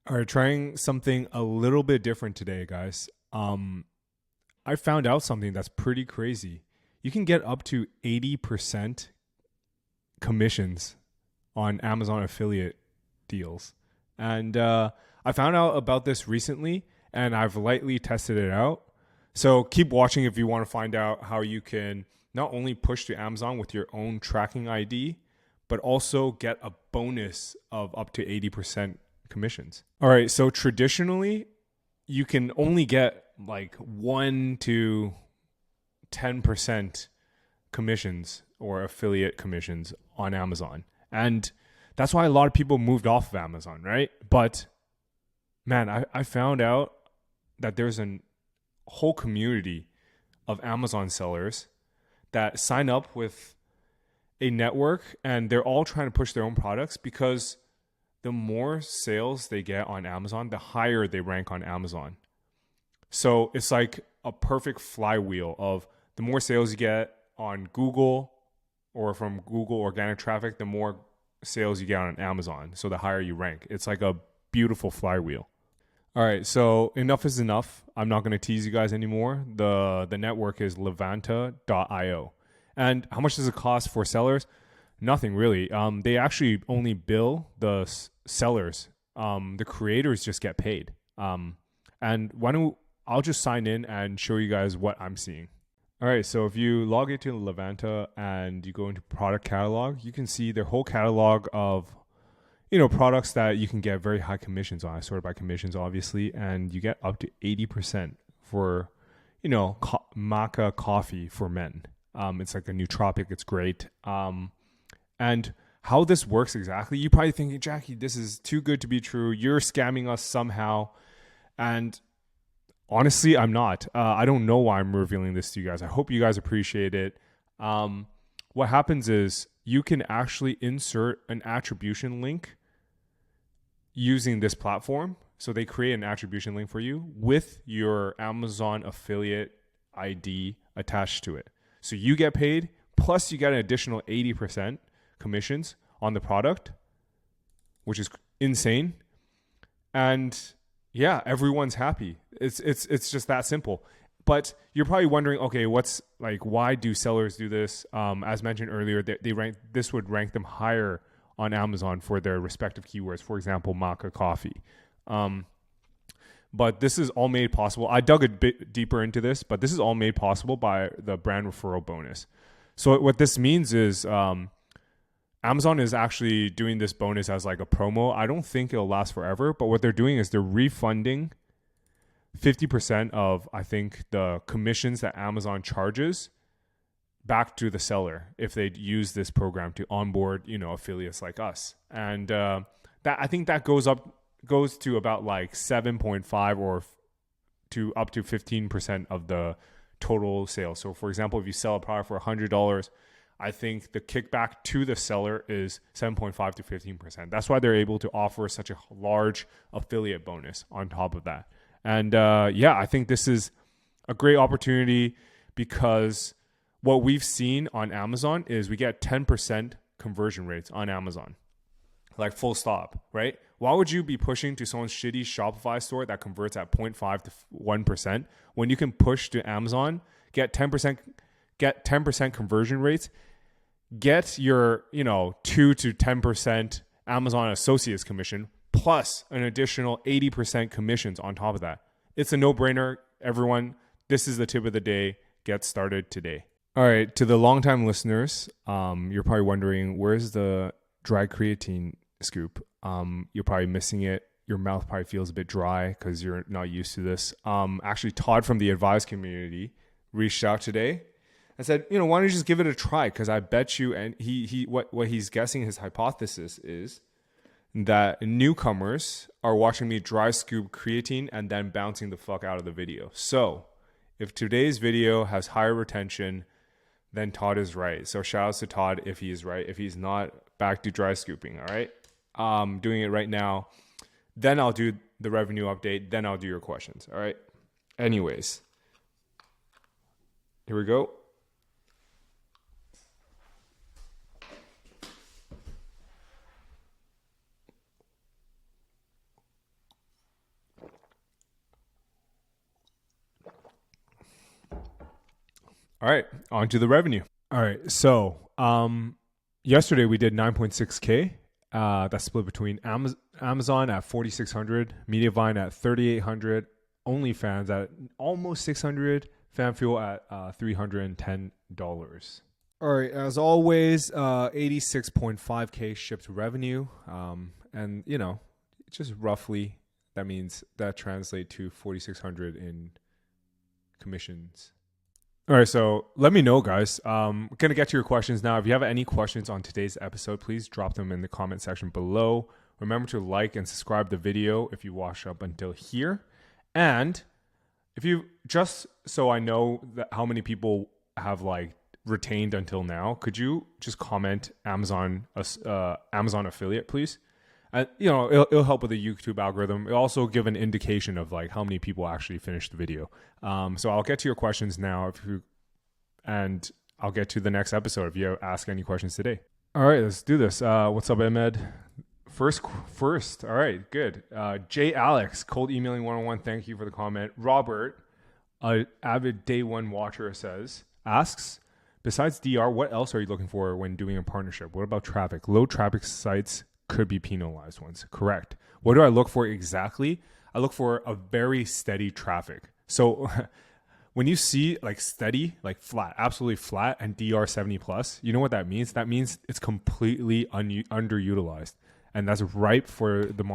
All right, trying something a little bit different today, guys. I found out something that's pretty crazy. You can get up to 80% commissions on Amazon affiliate deals. And I found out about this recently and I've lightly tested it out. So keep watching if you want to find out how you can not only push to Amazon with your own tracking ID, but also get a bonus of up to 80% commissions. All right, so traditionally, you can only get like 1 to 10% commissions or affiliate commissions on Amazon. And that's why a lot of people moved off of Amazon, right? But man, I found out that there's a whole community of Amazon sellers that sign up with a network and they're all trying to push their own products because the more sales they get on Amazon, the higher they rank on Amazon. So it's like a perfect flywheel of the more sales you get on Google or from Google organic traffic, the more sales you get on Amazon. So the higher you rank. It's like a beautiful flywheel. All right, so enough is enough. I'm not going to tease you guys anymore. The network is Levanta.io. And how much does it cost for sellers? Nothing really. They actually only bill the sellers. The creators just get paid. And I'll just sign in and show you guys what I'm seeing. All right, so if you log into Levanta and you go into product catalog, you can see their whole catalog of products that you can get very high commissions on. I sorted by commissions, obviously, and you get up to 80% for, maca coffee for men. It's like a nootropic. It's great. And how this works exactly, you probably thinking, Jackie, this is too good to be true. You're scamming us somehow. And honestly, I'm not. I don't know why I'm revealing this to you guys. I hope you guys appreciate it. What happens is you can actually insert an attribution link using this platform. So they create an attribution link for you with your Amazon affiliate ID attached to it. So you get paid, plus you get an additional 80% commissions on the product, which is insane. And yeah, everyone's happy. It's just that simple. But you're probably wondering, okay, why do sellers do this? As mentioned earlier, this would rank them higher on Amazon for their respective keywords. For example, maca coffee. But this is all made possible. I dug a bit deeper into this, but this is all made possible by the brand referral bonus. So what this means is Amazon is actually doing this bonus as like a promo. I don't think it'll last forever, but what they're doing is they're refunding 50% of, I think, the commissions that Amazon charges back to the seller if they use this program to onboard, affiliates like us. And that I think that goes to about like 7.5 or to up to 15% of the total sales. So for example, if you sell a product for $100, I think the kickback to the seller is 7.5 to 15%. That's why they're able to offer such a large affiliate bonus on top of that. And I think this is a great opportunity because what we've seen on Amazon is we get 10% conversion rates on Amazon, like full stop, right? Why would you be pushing to someone's shitty Shopify store that converts at 0.5 to 1% when you can push to Amazon, get 10% conversion rates, get your 2 to 10% Amazon Associates commission plus an additional 80% commissions on top of that. It's a no-brainer. Everyone, this is the tip of the day. Get started today. All right, to the longtime listeners, you're probably wondering, where's the dry creatine scoop? You're probably missing it. Your mouth probably feels a bit dry because you're not used to this. Actually, Todd from the Advise community reached out today and said, why don't you just give it a try? Because I bet you, and what he's guessing, his hypothesis is that newcomers are watching me dry scoop creatine and then bouncing the fuck out of the video. So if today's video has higher retention, then Todd is right. So shout outs to Todd if he is right. If he's not, back to dry scooping, all right? Doing it right now. Then I'll do the revenue update. Then I'll do your questions, all right? Anyways, here we go. All right, on to the revenue. All right, so yesterday we did 9.6K. That's split between Amazon at 4,600, Mediavine at 3,800, OnlyFans at almost 600, FanFuel at $310. All right, as always, 86.5K shipped revenue, and just roughly that means that translates to 4,600 in commissions. All right, so let me know, guys. I'm going to get to your questions now. If you have any questions on today's episode, please drop them in the comment section below. Remember to like and subscribe the video if you watched up until here. And if you, just so I know that how many people have retained until now, could you just comment Amazon affiliate, please? It'll help with the YouTube algorithm. It'll also give an indication of how many people actually finished the video. So I'll get to your questions now, and I'll get to the next episode if you ask any questions today. All right, let's do this. What's up, Ahmed? First. All right, good. J. Alex, cold emailing 101. Thank you for the comment. Robert, an avid day one watcher, asks, besides DR, what else are you looking for when doing a partnership? What about traffic? Low traffic sites could be penalized ones. Correct. What do I look for exactly? I look for a very steady traffic. So when you see steady, flat, absolutely flat, and DR 70 plus, you know what that means? That means it's completely underutilized. And that's ripe for the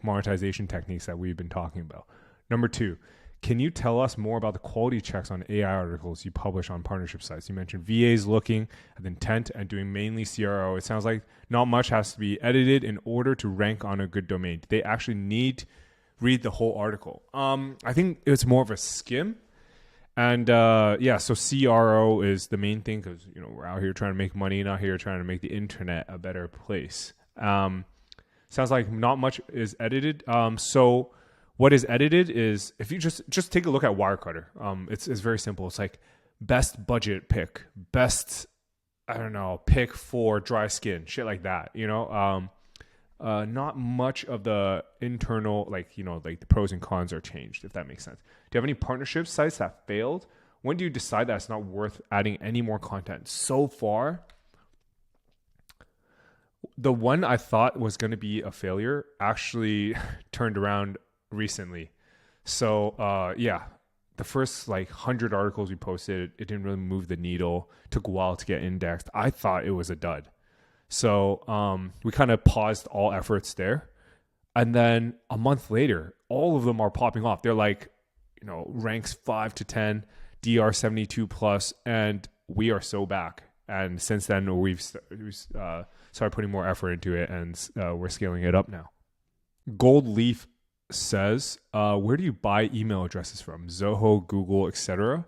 monetization techniques that we've been talking about. Number 2, can you tell us more about the quality checks on AI articles you publish on partnership sites? You mentioned VAs looking at the intent and doing mainly CRO. It sounds like not much has to be edited in order to rank on a good domain. Do they actually need to read the whole article? I think it's more of a skim. And so CRO is the main thing because we're out here trying to make money, not here trying to make the internet a better place. Sounds like not much is edited. So what is edited is, if you just take a look at Wirecutter, it's very simple. It's best budget pick, best, pick for dry skin, shit like that, not much of the internal, the pros and cons are changed, if that makes sense. Do you have any partnership sites that failed? When do you decide that it's not worth adding any more content? So far, the one I thought was going to be a failure actually turned around recently. So the first 100 articles we posted, it didn't really move the needle. Took a while to get indexed. I thought it was a dud. So we kind of paused all efforts there. And then a month later, all of them are popping off. They're ranks 5 to 10, DR 72 plus, and we are so back. And since then, we've started putting more effort into it, and we're scaling it up now. Gold Leaf says, where do you buy email addresses from? Zoho, Google, etc.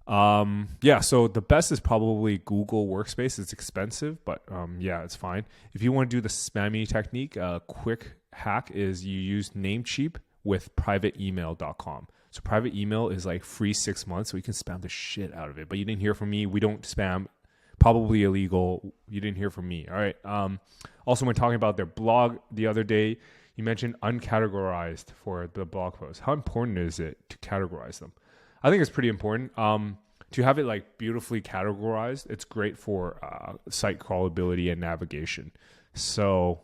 So the best is probably Google Workspace. It's expensive, but it's fine. If you want to do the spammy technique, a quick hack is you use Namecheap with privateemail.com. So private email is free 6 months, so you can spam the shit out of it. But you didn't hear from me. We don't spam. Probably illegal. You didn't hear from me. All right. Also, when talking about their blog the other day, you mentioned uncategorized for the blog post. How important is it to categorize them? I think it's pretty important. To have it beautifully categorized, it's great for site crawlability and navigation. So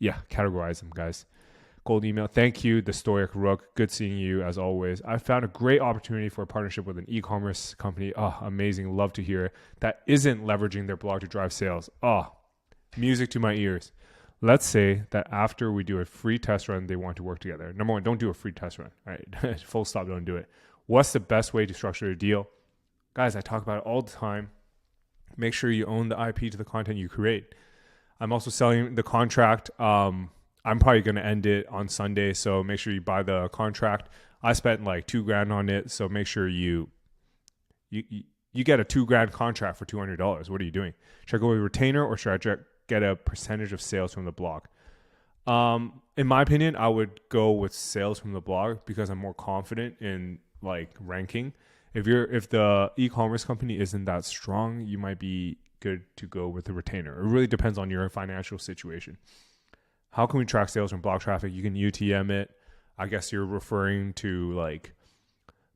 categorize them, guys. Gold email. Thank you, the Stoic Rook. Good seeing you as always. I found a great opportunity for a partnership with an e-commerce company. Oh, amazing. Love to hear it. That isn't leveraging their blog to drive sales. Oh, music to my ears. Let's say that after we do a free test run, they want to work together. Number 1, don't do a free test run. All right. Full stop. Don't do it. What's the best way to structure a deal? Guys, I talk about it all the time. Make sure you own the IP to the content you create. I'm also selling the contract. I'm probably going to end it on Sunday, so make sure you buy the contract. I spent $2,000 on it, so make sure you get a $2,000 contract for $200. What are you doing? Should I go with a retainer, or should I get a percentage of sales from the blog? In my opinion, I would go with sales from the blog because I'm more confident in ranking. If the e-commerce company isn't that strong, you might be good to go with a retainer. It really depends on your financial situation. How can we track sales from blog traffic? You can UTM it. I guess you're referring to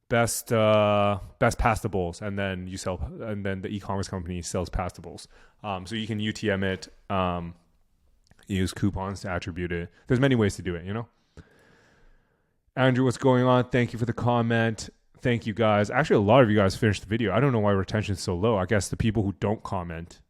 best pastables, and then you sell, and then the e-commerce company sells pastables. So you can UTM it, use coupons to attribute it. There's many ways to do it, you know. Andrew, what's going on? Thank you for the comment. Thank you guys. Actually, a lot of you guys finished the video. I don't know why retention is so low. I guess the people who don't comment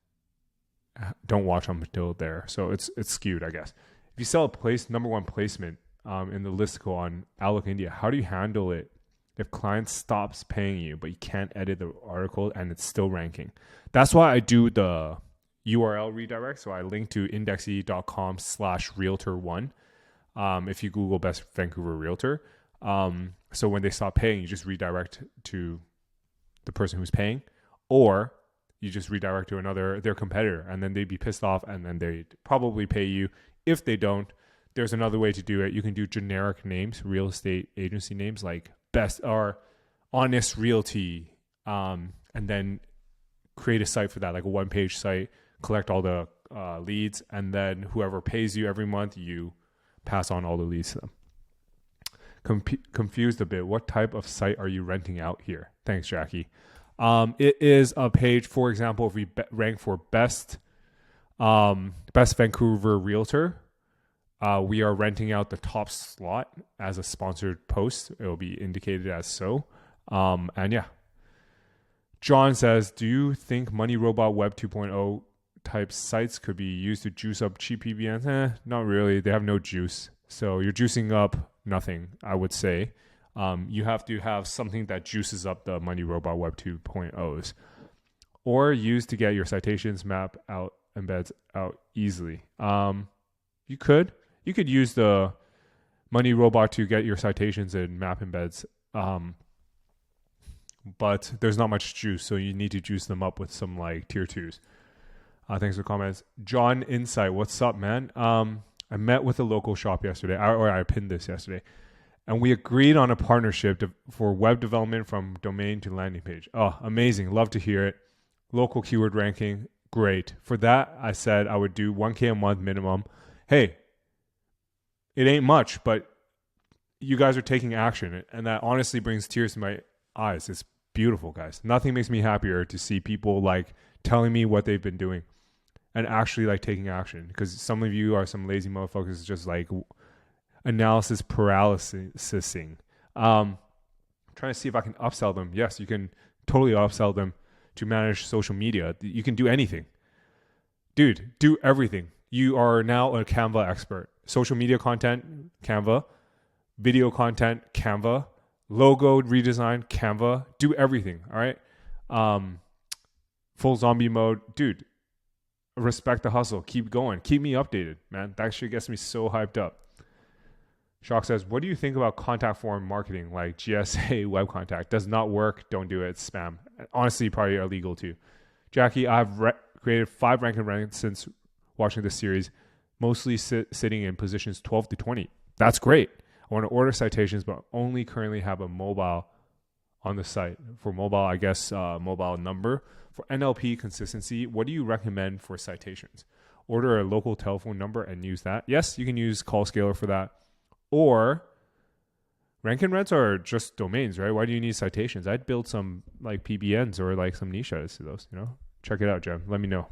don't watch them until there, so it's skewed, I guess. If you sell a number one placement in the listicle on Outlook India, how do you handle it if client stops paying you, but you can't edit the article and it's still ranking? That's why I do the URL redirect. So I link to indexy.com/realtor1. If you Google Best Vancouver Realtor. So when they stop paying, you just redirect to the person who's paying, or you just redirect to their competitor, and then they'd be pissed off, and then they'd probably pay you. If they don't, there's another way to do it. You can do generic names, real estate agency names like Best or Honest Realty, and then create a site for that, like a one-page site, collect all the leads, and then whoever pays you every month, you pass on all the leads to them. Confused a bit. What type of site are you renting out here? Thanks, Jackie. It is a page, for example, if we rank for best Vancouver Realtor, we are renting out the top slot as a sponsored post. It will be indicated as so. And yeah. John says, do you think Money Robot Web 2.0 type sites could be used to juice up cheap PBNs? Not really. They have no juice. So you're juicing up nothing, I would say. You have to have something that juices up the Money Robot Web 2.0s, or use to get your citations map out, embeds out easily. You could use the Money Robot to get your citations and map embeds, but there's not much juice, so you need to juice them up with some like tier 2s. Thanks for the comments. John Insight, what's up, man? I met with a local shop yesterday, or I pinned this yesterday, and we agreed on a partnership for web development from domain to landing page. Oh, amazing. Love to hear it. Local keyword ranking, great. For that, I said I would do $1,000 a month minimum. Hey, it ain't much, but you guys are taking action, and that honestly brings tears to my eyes. It's beautiful, guys. Nothing makes me happier to see people like telling me what they've been doing and actually like taking action, because some of you are some lazy motherfuckers just like analysis paralysising. Trying to see if I can upsell them. Yes, you can totally upsell them to manage social media. You can do anything. Dude, do everything. You are now a Canva expert. Social media content, Canva. Video content, Canva. Logo redesign, Canva. Do everything, all right? Full zombie mode. Dude, respect the hustle. Keep going. Keep me updated, man. That shit gets me so hyped up. Shock says, what do you think about contact form marketing like GSA web contact? Does not work. Don't do it. It's spam. Honestly, probably illegal too. Jackie, I've created 5 rank and rank since watching this series, mostly sitting in positions 12 to 20. That's great. I want to order citations, but only currently have a mobile on the site. For mobile, I guess mobile number. For NLP consistency, what do you recommend for citations? Order a local telephone number and use that. Yes, you can use CallScaler for that. Or rank and rents are just domains, right? Why do you need citations? I'd build some like PBNs or like some niches to those, you know? Check it out, Jem. Let me know.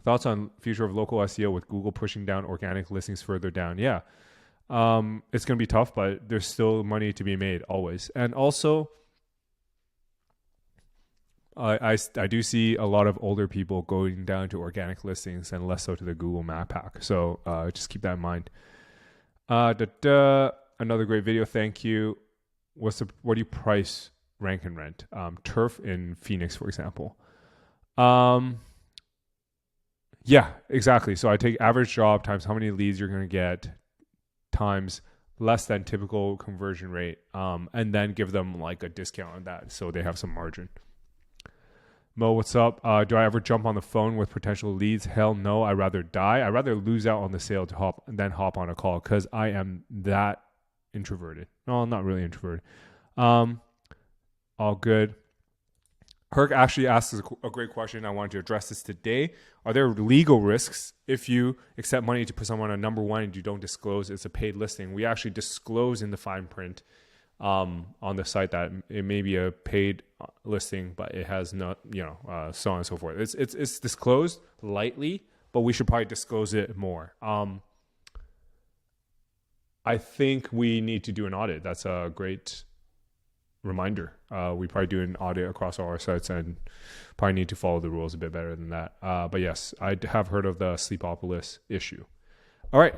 Thoughts on future of local SEO with Google pushing down organic listings further down? Yeah. It's going to be tough, but there's still money to be made always. And also, I do see a lot of older people going down to organic listings and less so to the Google Map Pack. So just keep that in mind. Another great video. Thank you. What do you price rank and rent? Turf in Phoenix, for example. Yeah, exactly. So I take average job times how many leads you're going to get times less than typical conversion rate, and then give them like a discount on that so they have some margin. Mo, what's up? Do I ever jump on the phone with potential leads? Hell no. I'd rather die. I'd rather lose out on the sale than hop on a call, because I am that introverted. No, I'm not really introverted. All good. Herc actually asked a great question. I wanted to address this today. Are there legal risks if you accept money to put someone on number one and you don't disclose it's a paid listing? We actually disclose in the fine print on the site that it may be a paid listing, but it has not, so on and so forth. It's disclosed lightly, but we should probably disclose it more. I think we need to do an audit. That's a great reminder. We probably do an audit across all our sites and probably need to follow the rules a bit better than that. But yes, I have heard of the Sleepopolis issue. All right,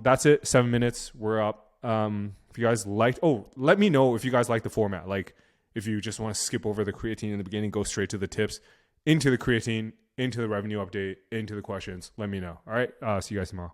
that's it. 7 minutes. We're up. If you guys liked, let me know if you guys like the format. Like if you just want to skip over the creatine in the beginning, go straight to the tips, into the creatine, into the revenue update, into the questions. Let me know. All right. See you guys tomorrow.